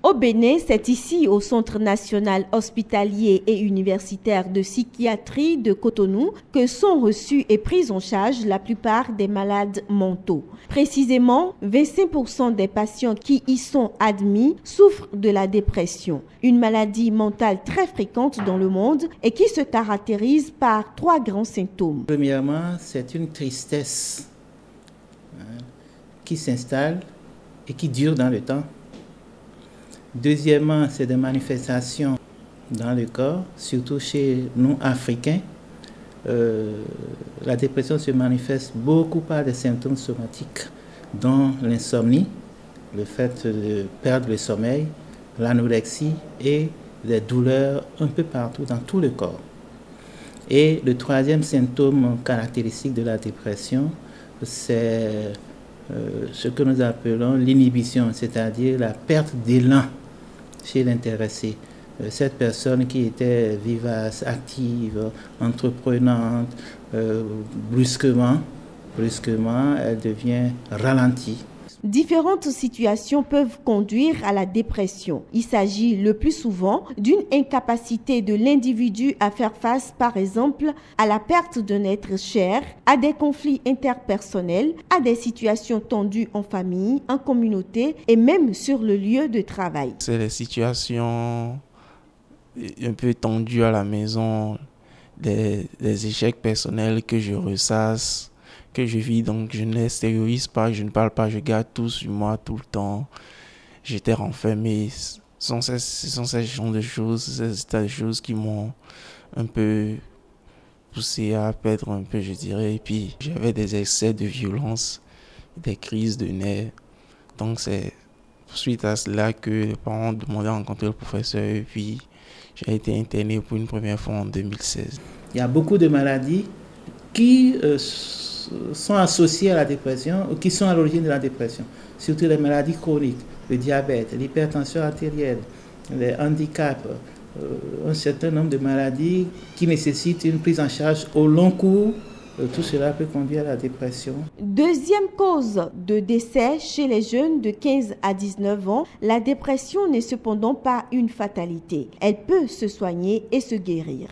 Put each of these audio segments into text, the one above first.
Au Bénin, c'est ici, au Centre national hospitalier et universitaire de psychiatrie de Cotonou, que sont reçus et pris en charge la plupart des malades mentaux. Précisément, 25% des patients qui y sont admis souffrent de la dépression, une maladie mentale très fréquente dans le monde et qui se caractérise par 3 grands symptômes. Premièrement, c'est une tristesse qui s'installe et qui dure dans le temps. Deuxièmement, c'est des manifestations dans le corps, surtout chez nous Africains. La dépression se manifeste beaucoup par des symptômes somatiques, dont l'insomnie, le fait de perdre le sommeil, l'anorexie et des douleurs un peu partout dans tout le corps. Et le troisième symptôme caractéristique de la dépression, c'est ce que nous appelons l'inhibition, c'est-à-dire la perte d'élan chez l'intéressé. Cette personne qui était vivace, active, entreprenante, brusquement, elle devient ralentie. Différentes situations peuvent conduire à la dépression. Il s'agit le plus souvent d'une incapacité de l'individu à faire face, par exemple, à la perte d'un être cher, à des conflits interpersonnels, à des situations tendues en famille, en communauté et même sur le lieu de travail. C'est les situations un peu tendues à la maison, des échecs personnels que je ressasse, que je vis, donc je n'extériorise pas, je ne parle pas, je garde tout sur moi tout le temps. J'étais renfermé. Ce sont ces genres de choses, ces états de choses qui m'ont un peu poussé à perdre un peu, je dirais. Et puis j'avais des excès de violence, des crises de nerfs. Donc c'est suite à cela que les parents ont demandé à rencontrer le professeur et puis j'ai été interné pour une première fois en 2016. Il y a beaucoup de maladies qui sont associées à la dépression ou qui sont à l'origine de la dépression. Surtout les maladies chroniques, le diabète, l'hypertension artérielle, les handicaps, un certain nombre de maladies qui nécessitent une prise en charge au long cours. Tout cela peut conduire à la dépression. Deuxième cause de décès chez les jeunes de 15 à 19 ans, la dépression n'est cependant pas une fatalité. Elle peut se soigner et se guérir.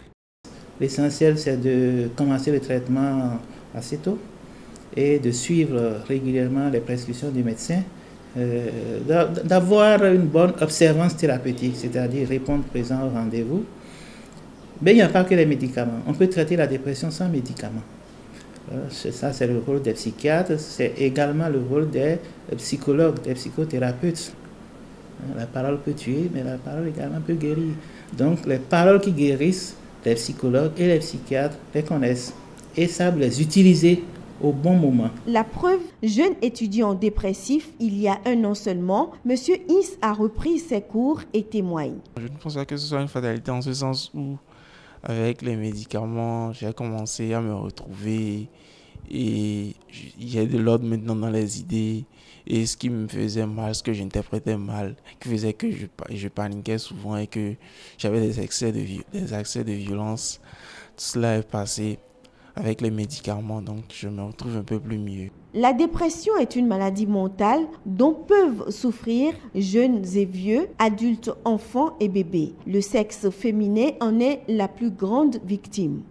L'essentiel, c'est de commencer le traitement assez tôt et de suivre régulièrement les prescriptions du médecin, d'avoir une bonne observance thérapeutique, c'est-à-dire répondre présent au rendez-vous. Mais il n'y a pas que les médicaments. On peut traiter la dépression sans médicaments. Ça, c'est le rôle des psychiatres, c'est également le rôle des psychologues, des psychothérapeutes. La parole peut tuer, mais la parole également peut guérir. Donc, les paroles qui guérissent, les psychologues et les psychiatres les connaissent et savent les utiliser au bon moment. La preuve, jeune étudiant dépressif, il y a 1 an seulement, M. Is a repris ses cours et témoigne. Je ne pense pas que ce soit une fatalité en ce sens où, avec les médicaments, j'ai commencé à me retrouver et il y a de l'ordre maintenant dans les idées. Et ce qui me faisait mal, ce que j'interprétais mal, qui faisait que je paniquais souvent et que j'avais des accès de violence, tout cela est passé avec les médicaments, donc je me retrouve un peu plus mieux. La dépression est une maladie mentale dont peuvent souffrir jeunes et vieux, adultes, enfants et bébés. Le sexe féminin en est la plus grande victime.